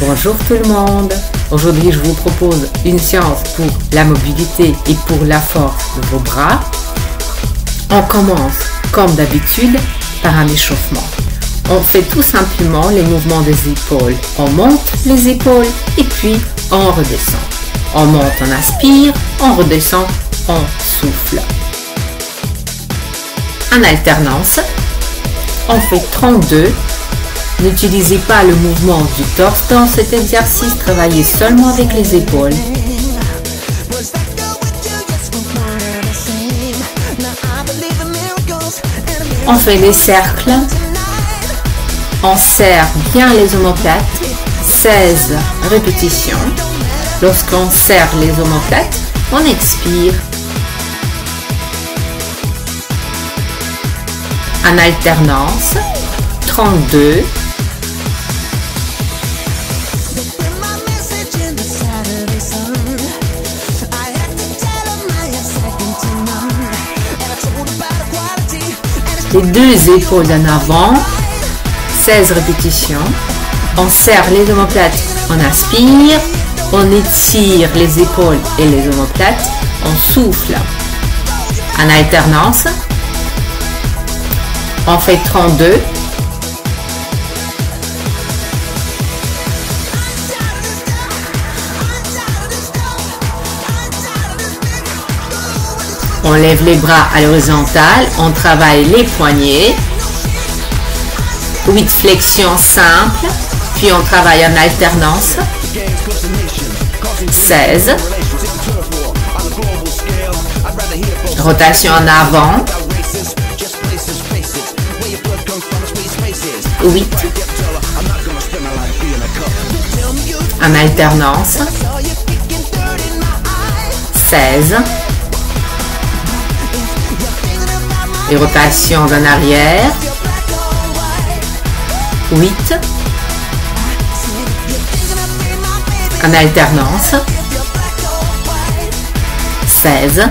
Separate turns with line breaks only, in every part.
Bonjour tout le monde. Aujourd'hui, je vous propose une séance pour la mobilité et pour la force de vos bras. On commence, comme d'habitude, par un échauffement. On fait tout simplement les mouvements des épaules. On monte les épaules et puis on redescend. On monte, on inspire, on redescend, on souffle. En alternance, on fait 32. N'utilisez pas le mouvement du torse dans cet exercice, travaillez seulement avec les épaules. On fait des cercles. On serre bien les omoplates. 16 répétitions. Lorsqu'on serre les omoplates, on expire. En alternance, 32. Les deux épaules en avant, 16 répétitions. On serre les omoplates, on inspire, on étire les épaules et les omoplates, on souffle. En alternance, on fait 32. On lève les bras à l'horizontale, on travaille les poignets. 8 flexions simples, puis on travaille en alternance. 16. Rotation en avant. 8. En alternance. 16. Et rotation en arrière. 8. En alternance. 16.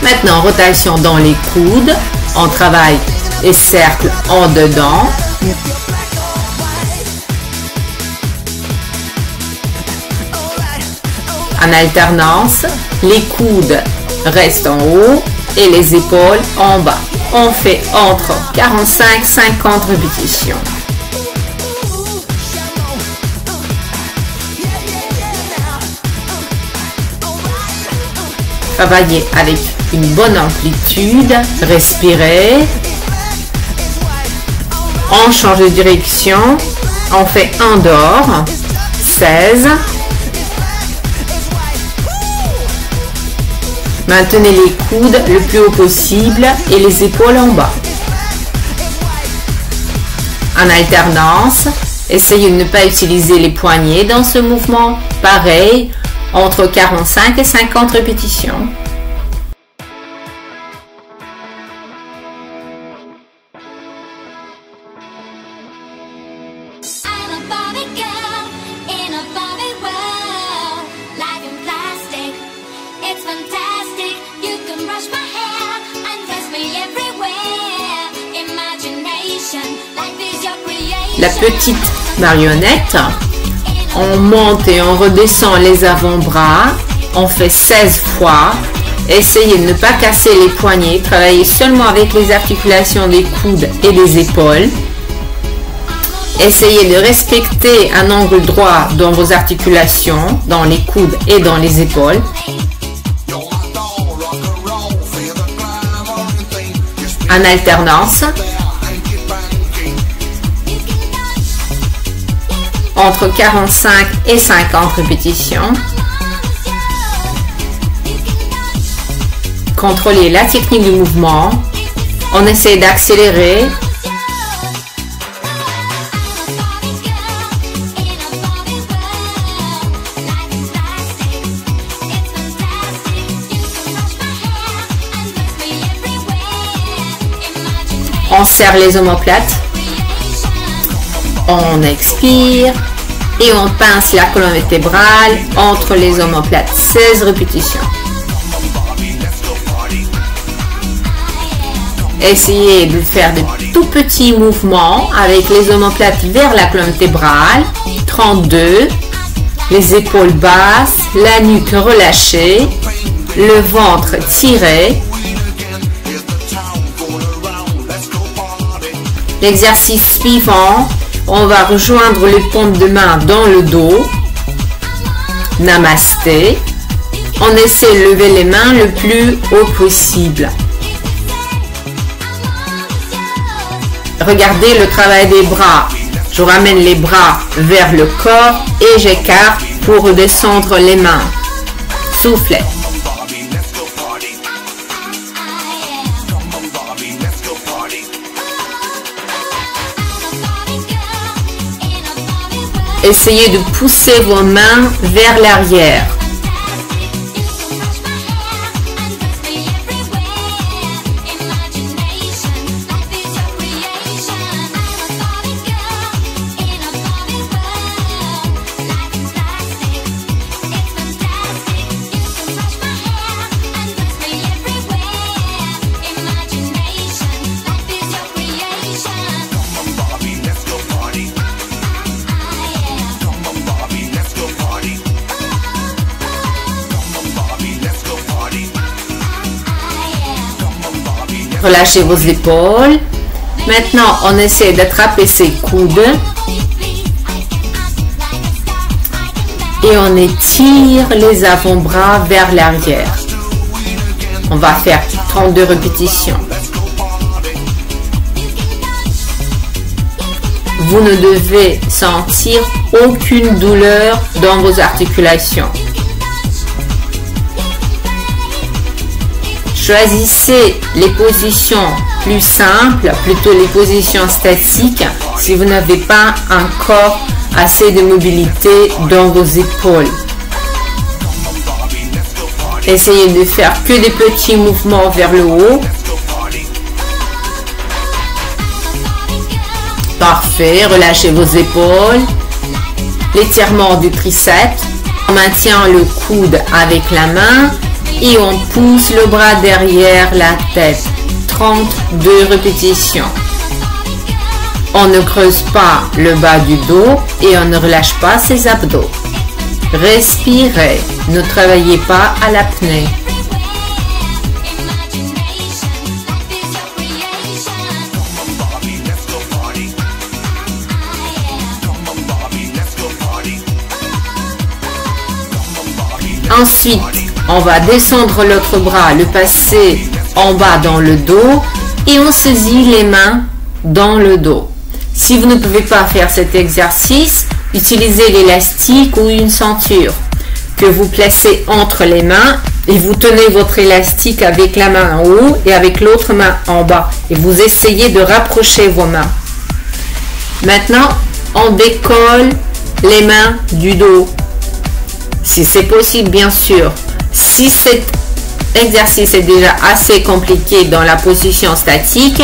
Maintenant, rotation dans les coudes. On travaille les cercles en dedans. En alternance, les coudes restent en haut et les épaules en bas. On fait entre 45 et 50 répétitions. Travaillez avec une bonne amplitude, respirez. On change de direction, on fait un dehors, 16. Maintenez les coudes le plus haut possible et les épaules en bas. En alternance, essayez de ne pas utiliser les poignets dans ce mouvement. Pareil, entre 45 et 50 répétitions. La petite marionnette, on monte et on redescend les avant-bras, on fait 16 fois. Essayez de ne pas casser les poignets, travaillez seulement avec les articulations des coudes et des épaules. Essayez de respecter un angle droit dans vos articulations, dans les coudes et dans les épaules. En alternance, entre 45 et 50 répétitions. Contrôlez la technique du mouvement. On essaie d'accélérer. On serre les omoplates. On expire et on pince la colonne vertébrale entre les omoplates. 16 répétitions. Essayez de faire de tout petits mouvements avec les omoplates vers la colonne vertébrale. 32. Les épaules basses, la nuque relâchée, le ventre tiré. L'exercice suivant, on va rejoindre les paumes de main dans le dos. Namasté. On essaie de lever les mains le plus haut possible. Regardez le travail des bras. Je ramène les bras vers le corps et j'écarte pour redescendre les mains. Soufflez. Essayez de pousser vos mains vers l'arrière. Relâchez vos épaules. Maintenant, on essaie d'attraper ses coudes. Et on étire les avant-bras vers l'arrière. On va faire 32 répétitions. Vous ne devez sentir aucune douleur dans vos articulations. Choisissez les positions plus simples, plutôt les positions statiques, si vous n'avez pas encore assez de mobilité dans vos épaules. Essayez de faire que des petits mouvements vers le haut. Parfait, relâchez vos épaules. L'étirement du triceps. On maintient le coude avec la main. Et on pousse le bras derrière la tête. 32 répétitions. On ne creuse pas le bas du dos et on ne relâche pas ses abdos. Respirez. Ne travaillez pas à l'apnée. Ensuite, on va descendre l'autre bras, le passer en bas dans le dos et on saisit les mains dans le dos. Si vous ne pouvez pas faire cet exercice, utilisez l'élastique ou une ceinture que vous placez entre les mains et vous tenez votre élastique avec la main en haut et avec l'autre main en bas et vous essayez de rapprocher vos mains. Maintenant, on décolle les mains du dos. Si c'est possible, bien sûr. Si cet exercice est déjà assez compliqué dans la position statique,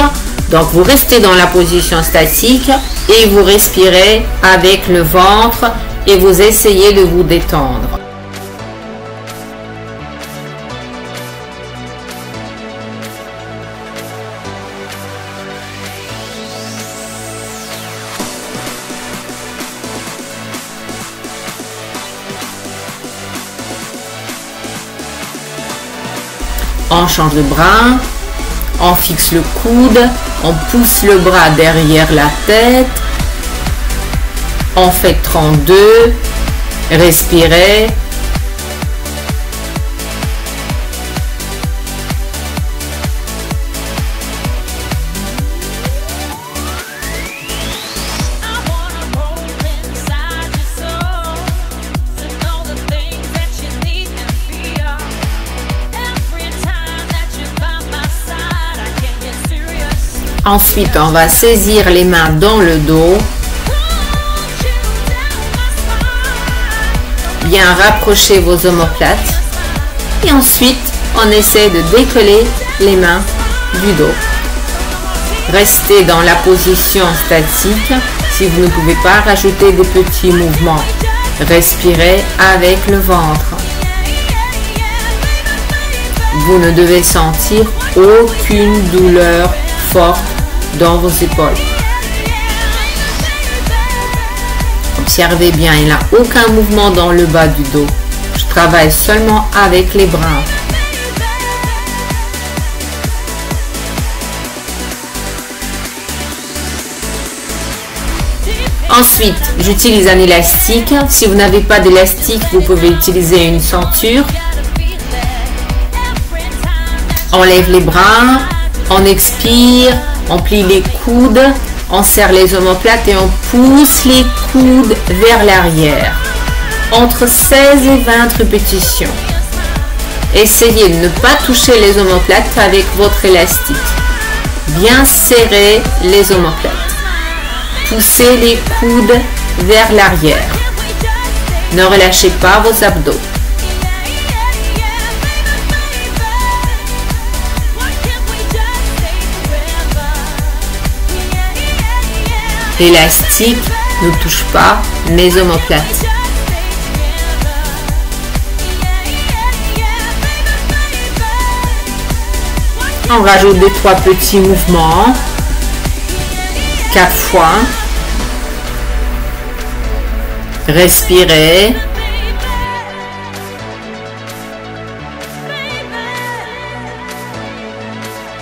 donc vous restez dans la position statique et vous respirez avec le ventre et vous essayez de vous détendre. On change de bras, on fixe le coude, on pousse le bras derrière la tête, on fait 32, respirez. Ensuite, on va saisir les mains dans le dos. Bien rapprocher vos omoplates. Et ensuite, on essaie de décoller les mains du dos. Restez dans la position statique. Si vous ne pouvez pas rajouter des petits mouvements, respirez avec le ventre. Vous ne devez sentir aucune douleur forte dans vos épaules. Observez bien, il n'y a aucun mouvement dans le bas du dos. Je travaille seulement avec les bras. Ensuite, j'utilise un élastique. Si vous n'avez pas d'élastique, vous pouvez utiliser une ceinture. On lève les bras, on expire, on plie les coudes, on serre les omoplates et on pousse les coudes vers l'arrière. Entre 16 et 20 répétitions. Essayez de ne pas toucher les omoplates avec votre élastique. Bien serrer les omoplates. Poussez les coudes vers l'arrière. Ne relâchez pas vos abdos. L'élastique ne touche pas mes omoplates. On rajoute des 3 petits mouvements. 4 fois. Respirez.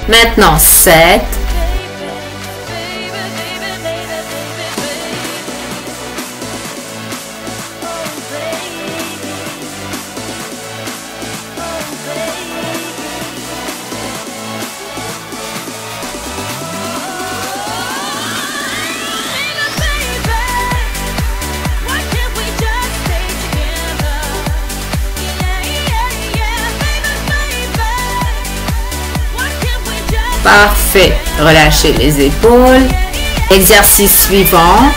Maintenant 7. Parfait. Relâchez les épaules. Exercice suivant.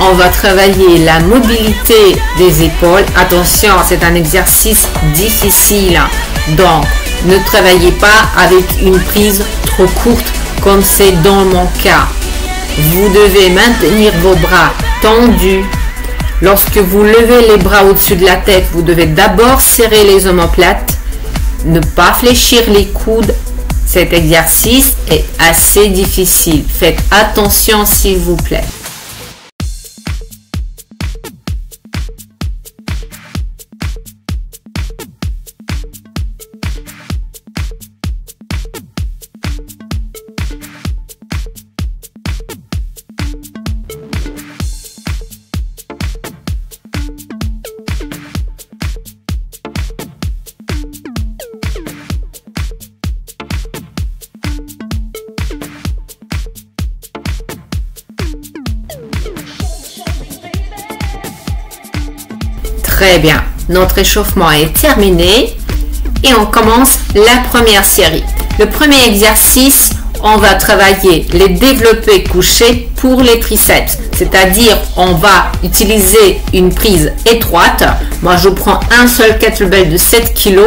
On va travailler la mobilité des épaules. Attention, c'est un exercice difficile. Donc, ne travaillez pas avec une prise trop courte comme c'est dans mon cas. Vous devez maintenir vos bras tendus. Lorsque vous levez les bras au-dessus de la tête, vous devez d'abord serrer les omoplates. Ne pas fléchir les coudes. Cet exercice est assez difficile. Faites attention s'il vous plaît. Très bien, notre échauffement est terminé et on commence la première série. Le premier exercice, on va travailler les développés couchés pour les triceps. C'est-à-dire, on va utiliser une prise étroite. Moi, je prends un seul kettlebell de 7 kg.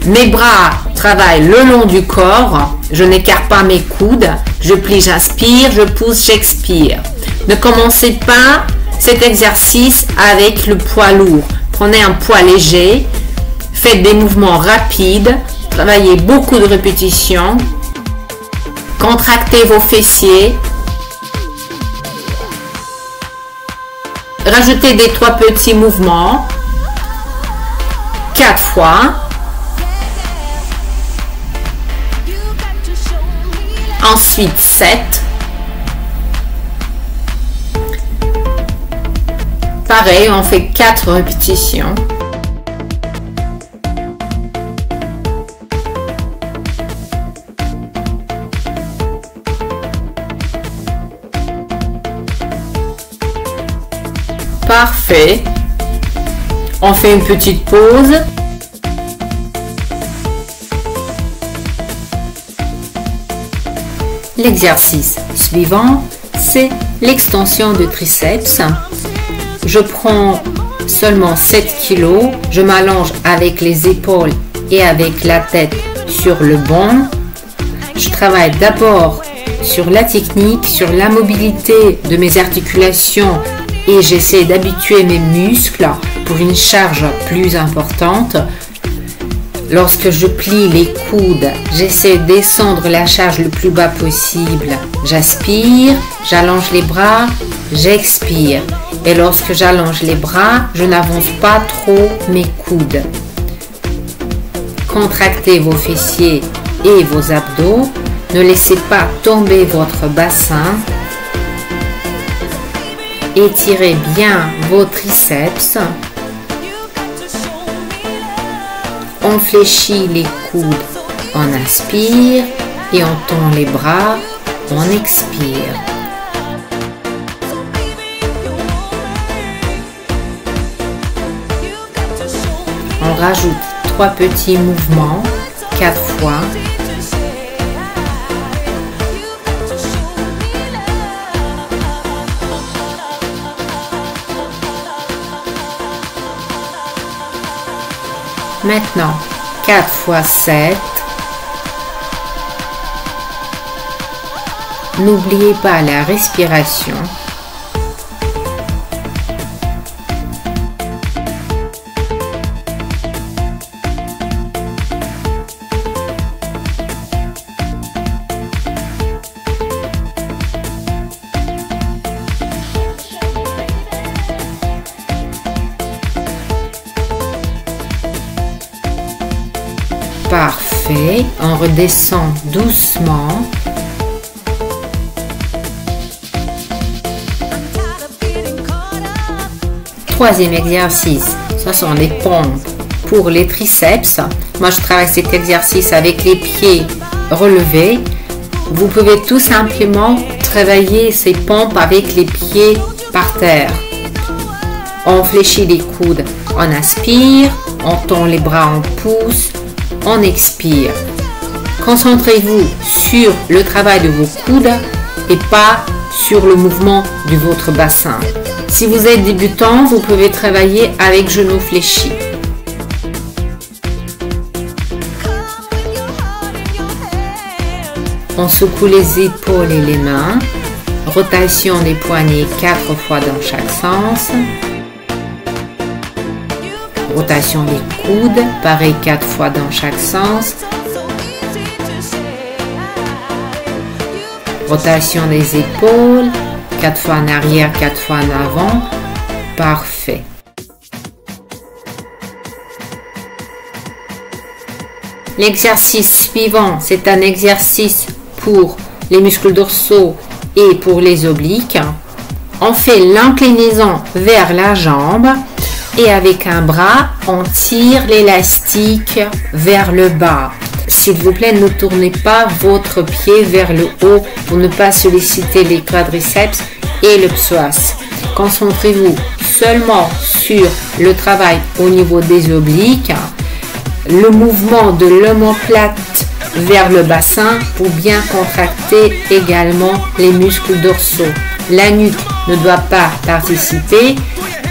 Mes bras travaillent le long du corps. Je n'écarte pas mes coudes. Je plie, j'inspire, je pousse, j'expire. Ne commencez pas cet exercice avec le poids lourd. Prenez un poids léger, faites des mouvements rapides, travaillez beaucoup de répétitions, contractez vos fessiers, rajoutez des 3 petits mouvements, 4 fois, ensuite 7, pareil, on fait 4 répétitions. Parfait. On fait une petite pause. L'exercice suivant, c'est l'extension de triceps. Je prends seulement 7 kg, je m'allonge avec les épaules et avec la tête sur le banc. Je travaille d'abord sur la technique, sur la mobilité de mes articulations et j'essaie d'habituer mes muscles pour une charge plus importante. Lorsque je plie les coudes, j'essaie de descendre la charge le plus bas possible. J'aspire, j'allonge les bras, j'expire. Et lorsque j'allonge les bras, je n'avance pas trop mes coudes. Contractez vos fessiers et vos abdos. Ne laissez pas tomber votre bassin. Étirez bien vos triceps. On fléchit les coudes, on inspire et on tend les bras, on expire. On rajoute 3 petits mouvements, 4 fois. Maintenant, 4 fois 7. N'oubliez pas la respiration. Parfait, on redescend doucement. Troisième exercice, ce sont les pompes pour les triceps. Moi, je travaille cet exercice avec les pieds relevés. Vous pouvez tout simplement travailler ces pompes avec les pieds par terre. On fléchit les coudes, on inspire, on tend les bras, on pousse. On expire. Concentrez-vous sur le travail de vos coudes et pas sur le mouvement de votre bassin. Si vous êtes débutant, vous pouvez travailler avec genoux fléchis. On secoue les épaules et les mains. Rotation des poignets 4 fois dans chaque sens. Rotation des coudes, pareil 4 fois dans chaque sens. Rotation des épaules, 4 fois en arrière, 4 fois en avant. Parfait. L'exercice suivant, c'est un exercice pour les muscles dorsaux et pour les obliques. On fait l'inclinaison vers la jambe. Et avec un bras, on tire l'élastique vers le bas. S'il vous plaît, ne tournez pas votre pied vers le haut pour ne pas solliciter les quadriceps et le psoas. Concentrez-vous seulement sur le travail au niveau des obliques, le mouvement de l'omoplate vers le bassin pour bien contracter également les muscles dorsaux. La nuque ne doit pas participer.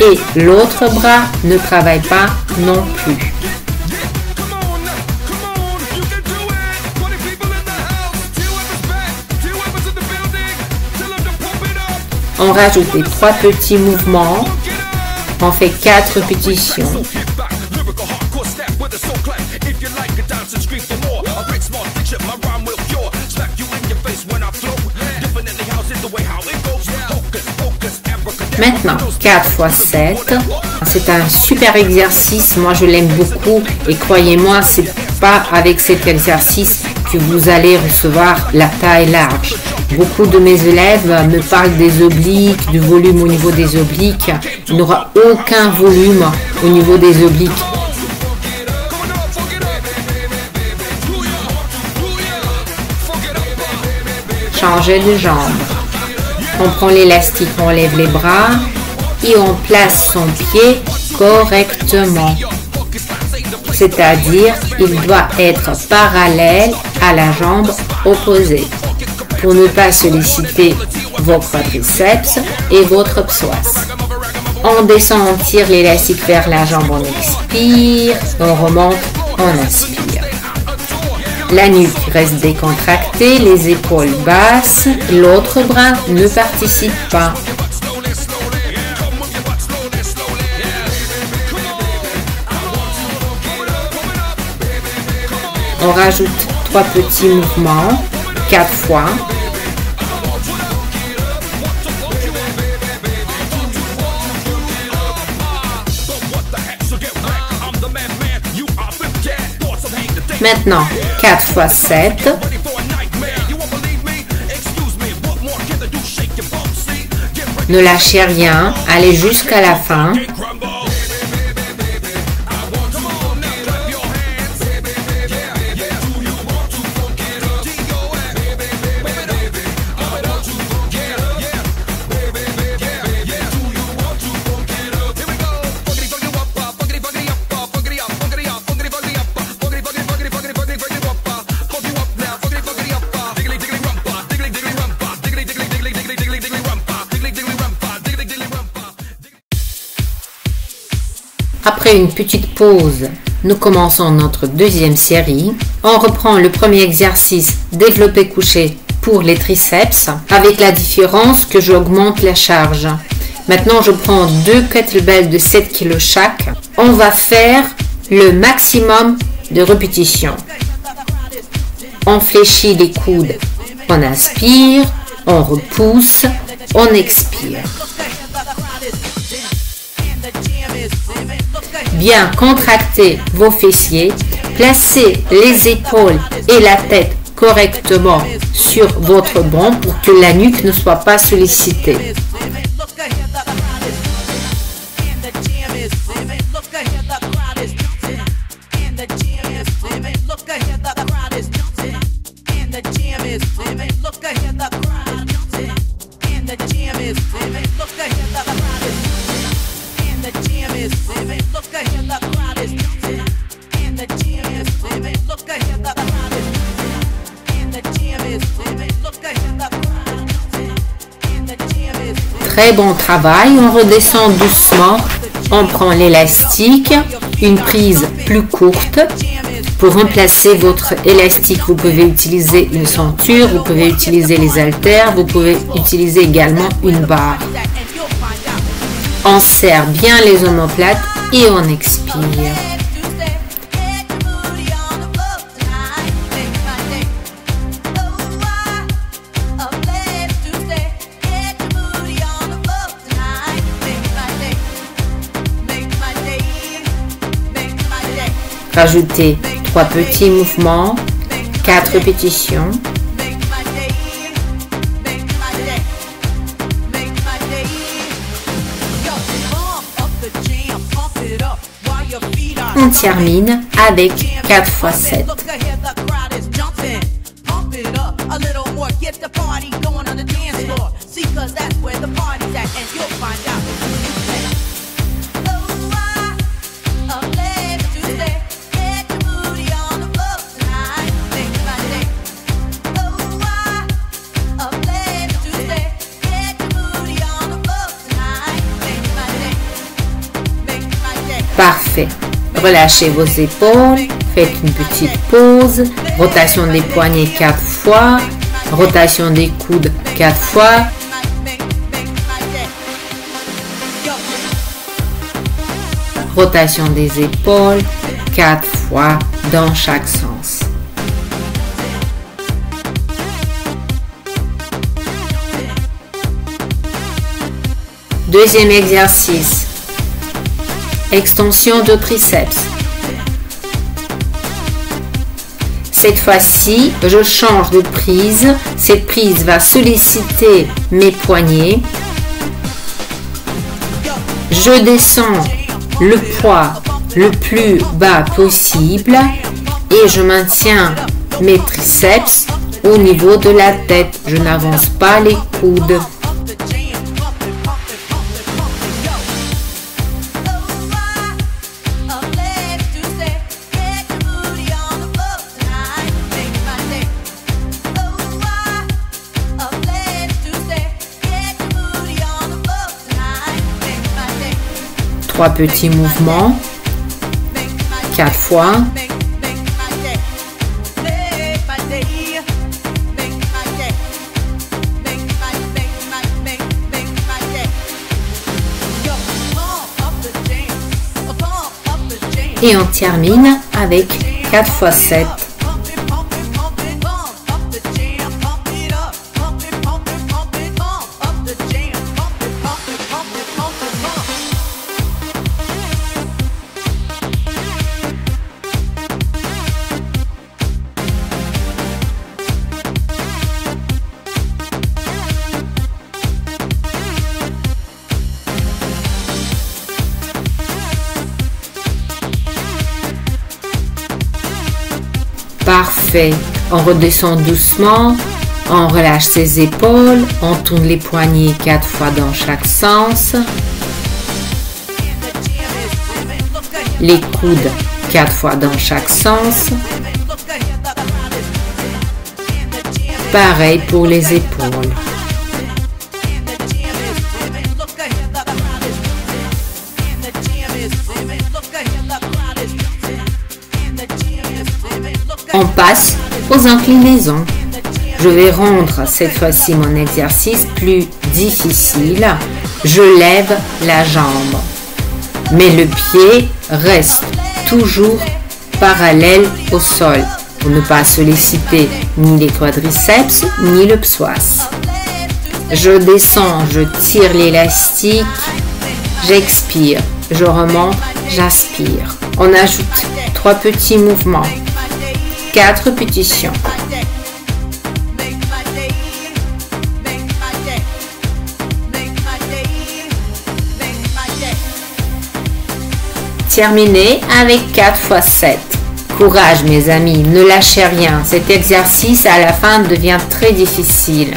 Et l'autre bras ne travaille pas non plus. On rajoute les 3 petits mouvements. On fait 4 répétitions. Maintenant, 4 fois 7. C'est un super exercice. Moi, je l'aime beaucoup. Et croyez-moi, c'est pas avec cet exercice que vous allez recevoir la taille large. Beaucoup de mes élèves me parlent des obliques, du volume au niveau des obliques. Il n'y aura aucun volume au niveau des obliques. Changez de jambe. On prend l'élastique, on lève les bras et on place son pied correctement. C'est-à-dire, il doit être parallèle à la jambe opposée pour ne pas solliciter vos quadriceps et votre psoas. On descend, on tire l'élastique vers la jambe, on expire, on remonte, on inspire. La nuque reste décontractée, les épaules basses, l'autre bras ne participe pas. On rajoute 3 petits mouvements, 4 fois. Maintenant, 4 fois 7. Ne lâchez rien, allez jusqu'à la fin. Après une petite pause, nous commençons notre deuxième série. On reprend le premier exercice développé couché pour les triceps avec la différence que j'augmente la charge. Maintenant, je prends 2 kettlebells de 7 kg chaque. On va faire le maximum de répétitions. On fléchit les coudes. On inspire, on repousse, on expire. Bien contractez vos fessiers, placez les épaules et la tête correctement sur votre banc pour que la nuque ne soit pas sollicitée. Très bon travail, on redescend doucement, on prend l'élastique, une prise plus courte. Pour remplacer votre élastique, vous pouvez utiliser une ceinture, vous pouvez utiliser les haltères, vous pouvez utiliser également une barre. On serre bien les omoplates et on expire. Rajoutez 3 petits mouvements, 4 répétitions. On termine avec 4 fois 7. Parfait. Relâchez vos épaules, faites une petite pause, rotation des poignets 4 fois, rotation des coudes 4 fois. Rotation des épaules 4 fois dans chaque sens. Deuxième exercice. Extension de triceps. Cette fois-ci, je change de prise. Cette prise va solliciter mes poignets. Je descends le poids le plus bas possible et je maintiens mes triceps au niveau de la tête. Je n'avance pas les coudes. Trois petits mouvements, 4 fois. Et on termine avec 4 fois 7. fait, on redescend doucement, on relâche ses épaules, on tourne les poignets 4 fois dans chaque sens. Les coudes 4 fois dans chaque sens. Pareil pour les épaules. On passe aux inclinaisons. Je vais rendre cette fois-ci mon exercice plus difficile. Je lève la jambe, mais le pied reste toujours parallèle au sol pour ne pas solliciter ni les quadriceps ni le psoas. Je descends, je tire l'élastique, j'expire, je remonte, j'aspire. On ajoute 3 petits mouvements, 4 répétitions. Terminez avec 4 x 7. Courage mes amis, ne lâchez rien. Cet exercice à la fin devient très difficile.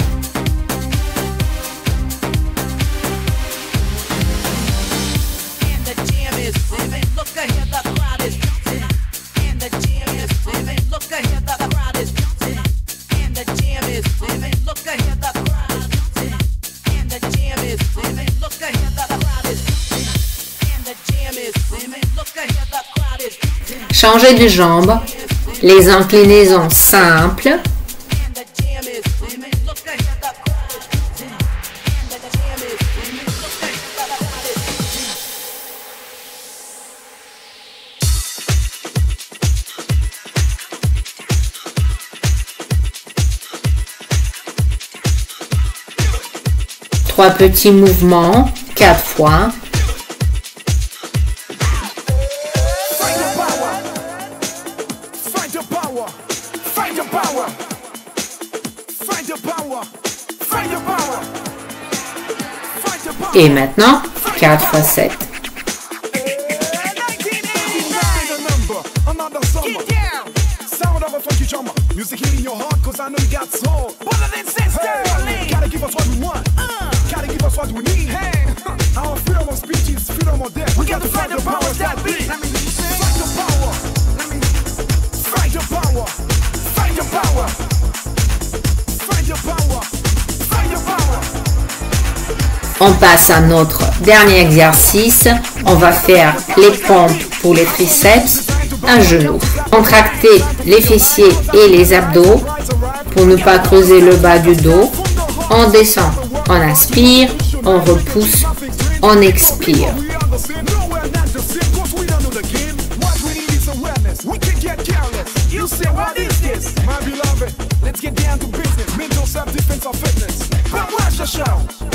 Changez de jambe, les inclinaisons simples. Trois petits mouvements, 4 fois. Et maintenant, 4 x 7. On passe à notre dernier exercice. On va faire les pompes pour les triceps à genoux. Contractez les fessiers et les abdos pour ne pas creuser le bas du dos. On descend, on inspire, on repousse, on expire.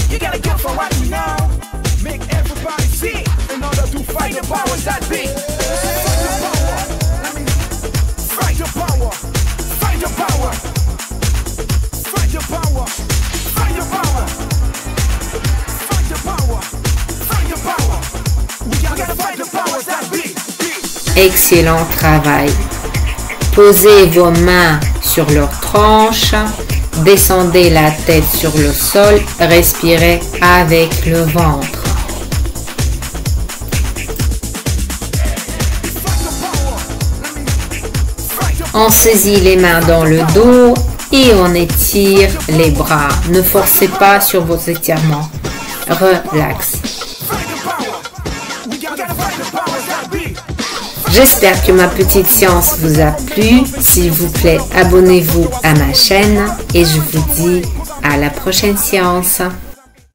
You gotta go for what you know. Make everybody see in order to fight the powers that be. Fight the power. Fight the power. Fight the power. Fight the power. Fight the power. Fight the power. We gotta fight the powers that be.
Excellent travail. Posez vos mains sur leur tranche. Descendez la tête sur le sol, respirez avec le ventre. On saisit les mains dans le dos et on étire les bras. Ne forcez pas sur vos étirements. Relax. J'espère que ma petite séance vous a plu. S'il vous plaît, abonnez-vous à ma chaîne et je vous dis à la prochaine séance.